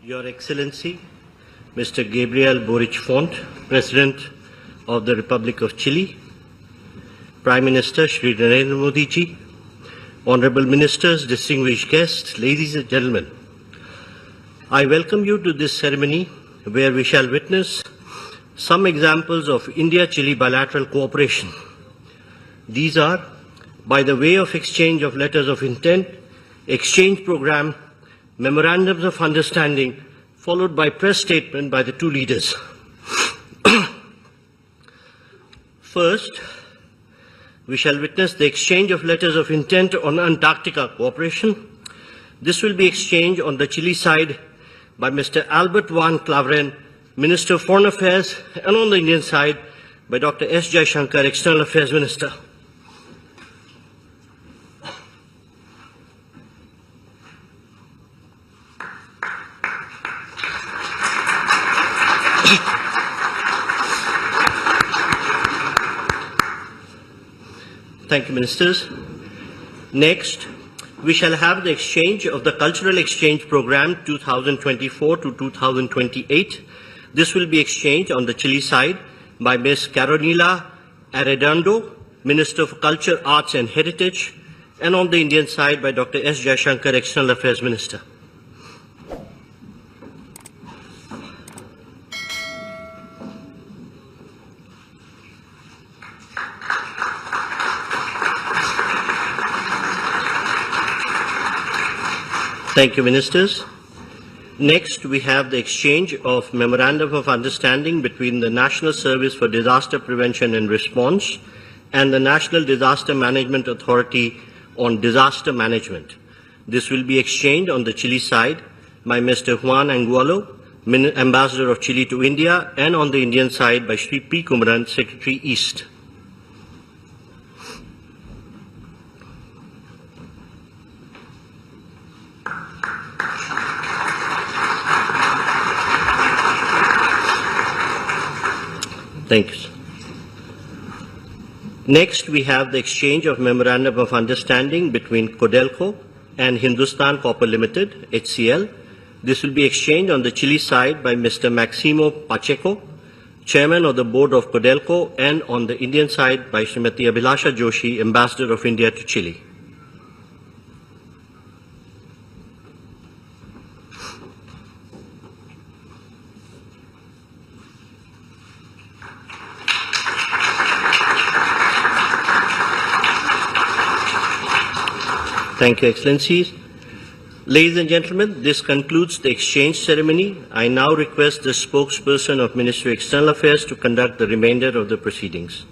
Your Excellency, Mr. Gabriel Boric Font, President of the Republic of Chile, Prime Minister Shri Narendra Modi ji, Honorable Ministers, distinguished guests, ladies and gentlemen, I welcome you to this ceremony where we shall witness some examples of India-Chile bilateral cooperation. These are, by the way of exchange of letters of intent, exchange program, memorandums of understanding, followed by press statement by the two leaders. First, we shall witness the exchange of letters of intent on Antarctica cooperation. This will be exchanged on the Chile side by Mr. Albert van Klaveren, Minister of Foreign Affairs, and on the Indian side by Dr. S. Jaishankar, External Affairs Minister. Thank you, Ministers. Next, we shall have the exchange of the Cultural Exchange Program 2024 to 2028. This will be exchanged on the Chile side by Ms. Carolina Arredondo, Minister of Culture, Arts and Heritage, and on the Indian side by Dr. S. Jaishankar, External Affairs Minister. Thank you, Ministers. Next, we have the exchange of Memorandum of Understanding between the National Service for Disaster Prevention and Response and the National Disaster Management Authority on Disaster Management. This will be exchanged on the Chile side by Mr. Juan Angulo, Ambassador of Chile to India, and on the Indian side by Shri P. Kumaran, Secretary East. Thank you. Next, we have the exchange of Memorandum of Understanding between Codelco and Hindustan Copper Limited, HCL. This will be exchanged on the Chile side by Mr. Maximo Pacheco, Chairman of the Board of Codelco, and on the Indian side by Srimati Abhilasha Joshi, Ambassador of India to Chile. Thank you, Excellencies. Ladies and gentlemen, this concludes the exchange ceremony. I now request the spokesperson of Ministry of External Affairs to conduct the remainder of the proceedings.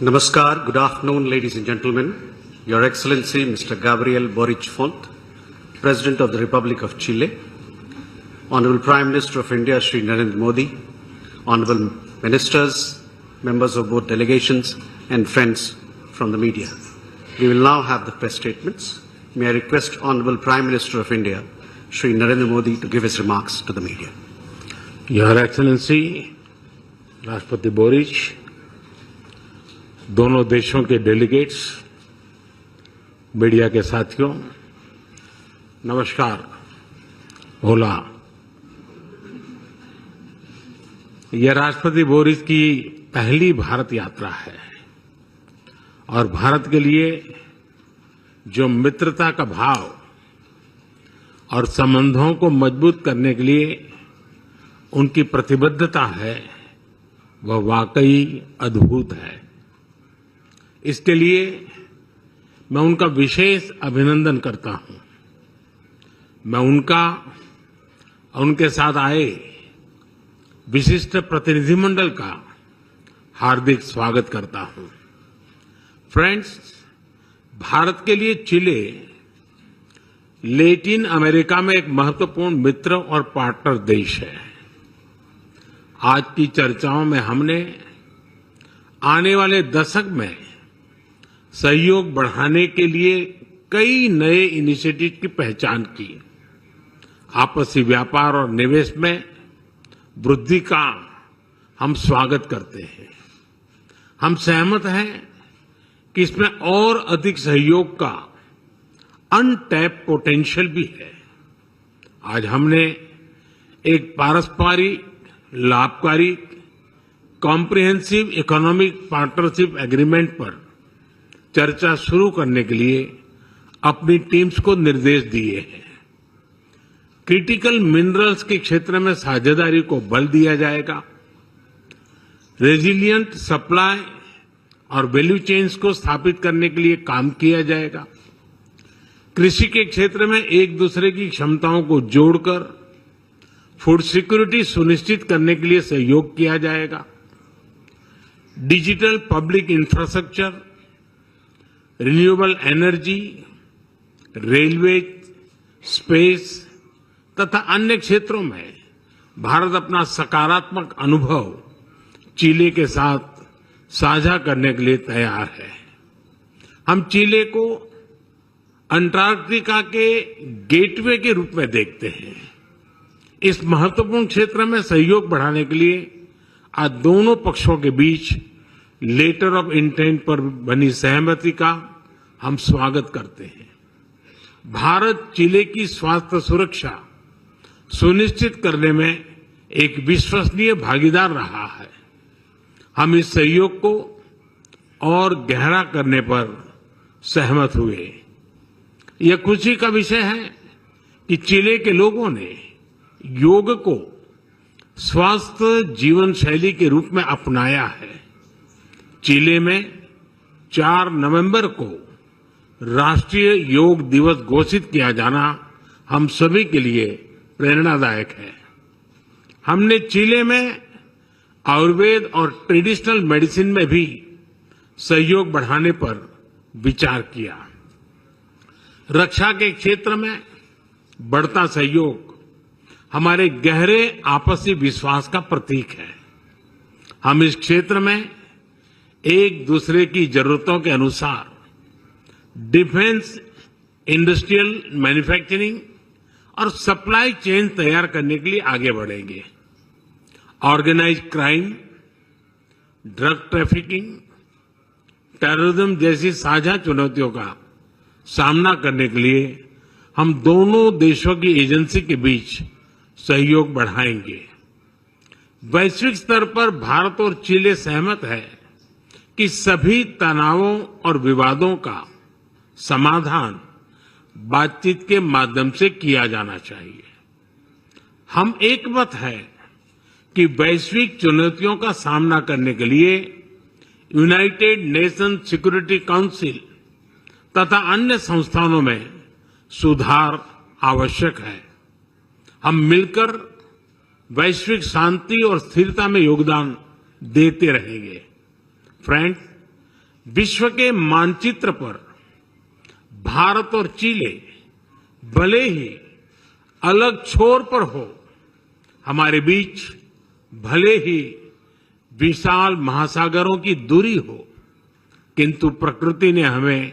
Namaskar. Good afternoon, ladies and gentlemen. Your Excellency, Mr. Gabriel Boric Font, President of the Republic of Chile, Honorable Prime Minister of India, Shri Narendra Modi, Honorable Ministers, members of both delegations, and friends from the media. We will now have the press statements. May I request Honorable Prime Minister of India, Shri Narendra Modi, to give his remarks to the media. Your Excellency, राष्ट्रपति बोरिच, दोनों देशों के delegates, media के साथियों, नमस्कार। होला, यह राष्ट्रपति बोरिच की पहली भारत यात्रा है और भारत के लिए जो मित्रता का भाव और संबंधों को मजबूत करने के लिए उनकी प्रतिबद्धता है, वह वाकई अद्भुत है। इसके लिए मैं उनका विशेष अभिनंदन करता हूं। मैं उनका और उनके साथ आए विशिष्ट प्रतिनिधिमंडल का हार्दिक स्वागत करता हूं। फ्रेंड्स, भारत के लिए चिले लैटिन अमेरिका में एक महत्वपूर्ण मित्र और पार्टनर देश है। आज की चर्चाओं में हमने आने वाले दशक में सहयोग बढ़ाने के लिए कई नए इनिशिएटिव की पहचान की। आपसी व्यापार और निवेश में वृद्धि का हम स्वागत करते हैं। हम सहमत हैं कि इसमें और अधिक सहयोग का अनटैप पोटेंशियल भी है। आज हमने एक पारस्परिक लाभकारी कॉम्प्रिहेंसिव इकोनॉमिक पार्टनरशिप एग्रीमेंट पर चर्चा शुरू करने के लिए अपनी टीम्स को निर्देश दिए हैं। क्रिटिकल मिनरल्स के क्षेत्र में साझेदारी को बल दिया जाएगा। रेजिलिएंट सप्लाई और वैल्यू चेन्स को स्थापित करने के लिए काम किया जाएगा। कृषि के क्षेत्र में एक दूसरे की क्षमताओं को जोड़कर फूड सिक्योरिटी सुनिश्चित करने के लिए सहयोग किया जाएगा। Digital public infrastructure, renewable energy, railway, space तथा अन्य क्षेत्रों में भारत अपना सकारात्मक अनुभव चिले के साथ साझा करने के लिए तैयार है। हम चिले को अंटार्कटिका के गेटवे के रूप में देखते हैं। इस महत्वपूर्ण क्षेत्र में सहयोग बढ़ाने के लिए आज दोनों पक्षों के बीच लेटर ऑफ इंटेंट पर बनी सहमति का हम स्वागत करते हैं। भारत चिले की स्वास्थ्य सुरक्षा सुनिश्चित करने में एक विश्वसनीय भागीदार रहा है। हम इस सहयोग को और गहरा करने पर सहमत हुए। यह खुशी का विषय है कि चिले के लोगों ने योग को स्वस्थ जीवन शैली के रूप में अपनाया है। चिले में 4 नवंबर को राष्ट्रीय योग दिवस घोषित किया जाना हम सभी के लिए प्रेरणादायक है। हमने चिले में आयुर्वेद और ट्रेडिशनल मेडिसिन में भी सहयोग बढ़ाने पर विचार किया। रक्षा के क्षेत्र में बढ़ता सहयोग हमारे गहरे आपसी विश्वास का प्रतीक है। हम इस क्षेत्र में एक दूसरे की जरूरतों के अनुसार डिफेंस, इंडस्ट्रियल मैन्युफैक्चरिंग और सप्लाई चेन तैयार करने के लिए आगे बढ़ेंगे। Organised crime, drug trafficking, terrorism जैसी साझा चुनौतियों का सामना करने के लिए हम दोनों देशों की एजेंसी के बीच सहयोग बढ़ाएंगे। वैश्विक स्तर पर भारत और चिले सहमत है कि सभी तनावों और विवादों का समाधान बातचीत के माध्यम से किया जाना चाहिए। हम एकमत है कि वैश्विक चुनौतियों का सामना करने के लिए यूनाइटेड नेशन सिक्योरिटी काउंसिल तथा अन्य संस्थानों में सुधार आवश्यक है। हम मिलकर वैश्विक शांति और स्थिरता में योगदान देते रहेंगे। फ्रेंड्स, विश्व के मानचित्र पर भारत और चिले भले ही अलग छोर पर हो, हमारे बीच भले ही विशाल महासागरों की दूरी हो, किंतु प्रकृति ने हमें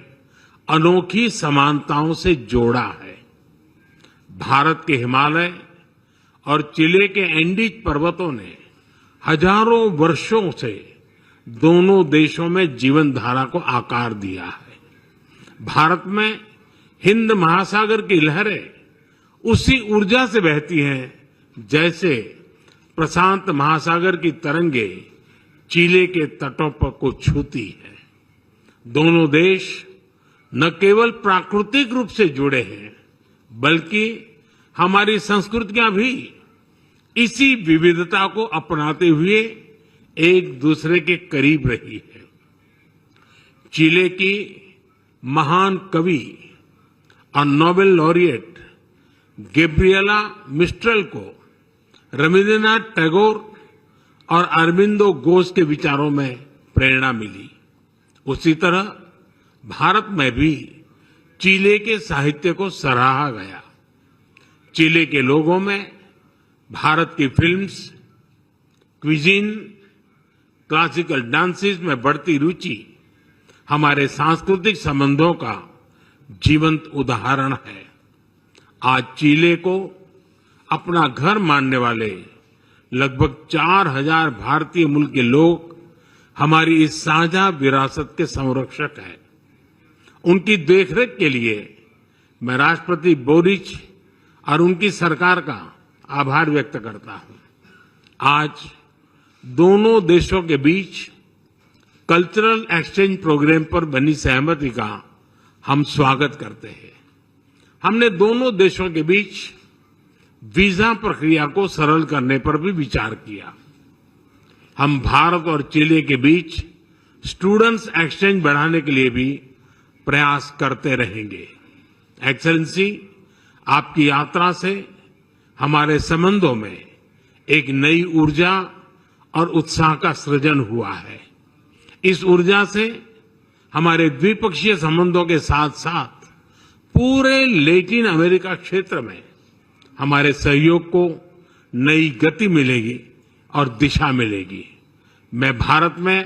अनोखी समानताओं से जोड़ा है। भारत के हिमालय और चिले के एंडीज पर्वतों ने हजारों वर्षों से दोनों देशों में जीवन धारा को आकार दिया है। भारत में हिंद महासागर की लहरें उसी ऊर्जा से बहती हैं जैसे प्रशांत महासागर की तरंगे चिले के तटों पर को छूती है। दोनों देश न केवल प्राकृतिक रूप से जुड़े हैं, बल्कि हमारी संस्कृतियां भी इसी विविधता को अपनाते हुए एक दूसरे के करीब रही है। चिले की महान कवि और नोबेल लॉरिएट गैब्रिएला मिस्ट्रेल को रविन्द्रनाथ टैगोर और अरबिंदो घोष के विचारों में प्रेरणा मिली। उसी तरह भारत में भी चिले के साहित्य को सराहा गया। चिले के लोगों में भारत की फिल्म्स, क्विजीन, क्लासिकल डांसेस में बढ़ती रुचि हमारे सांस्कृतिक संबंधों का जीवंत उदाहरण है। आज चिले को अपना घर मानने वाले लगभग 4000 भारतीय मूल के लोग हमारी इस साझा विरासत के संरक्षक हैं। उनकी देखरेख के लिए मैं राष्ट्रपति बोरिच और उनकी सरकार का आभार व्यक्त करता हूं। आज दोनों देशों के बीच कल्चरल एक्सचेंज प्रोग्राम पर बनी सहमति का हम स्वागत करते हैं। हमने दोनों देशों के बीच वीजा प्रक्रिया को सरल करने पर भी विचार किया। हम भारत और चिली के बीच स्टूडेंट्स एक्सचेंज बढ़ाने के लिए भी प्रयास करते रहेंगे। एक्सेलेंसी, आपकी यात्रा से हमारे संबंधों में एक नई ऊर्जा और उत्साह का सृजन हुआ है। इस ऊर्जा से हमारे द्विपक्षीय संबंधों के साथ साथ पूरे लैटिन अमेरिका क्षेत्र में हमारे सहयोग को नई गति मिलेगी और दिशा मिलेगी। मैं भारत में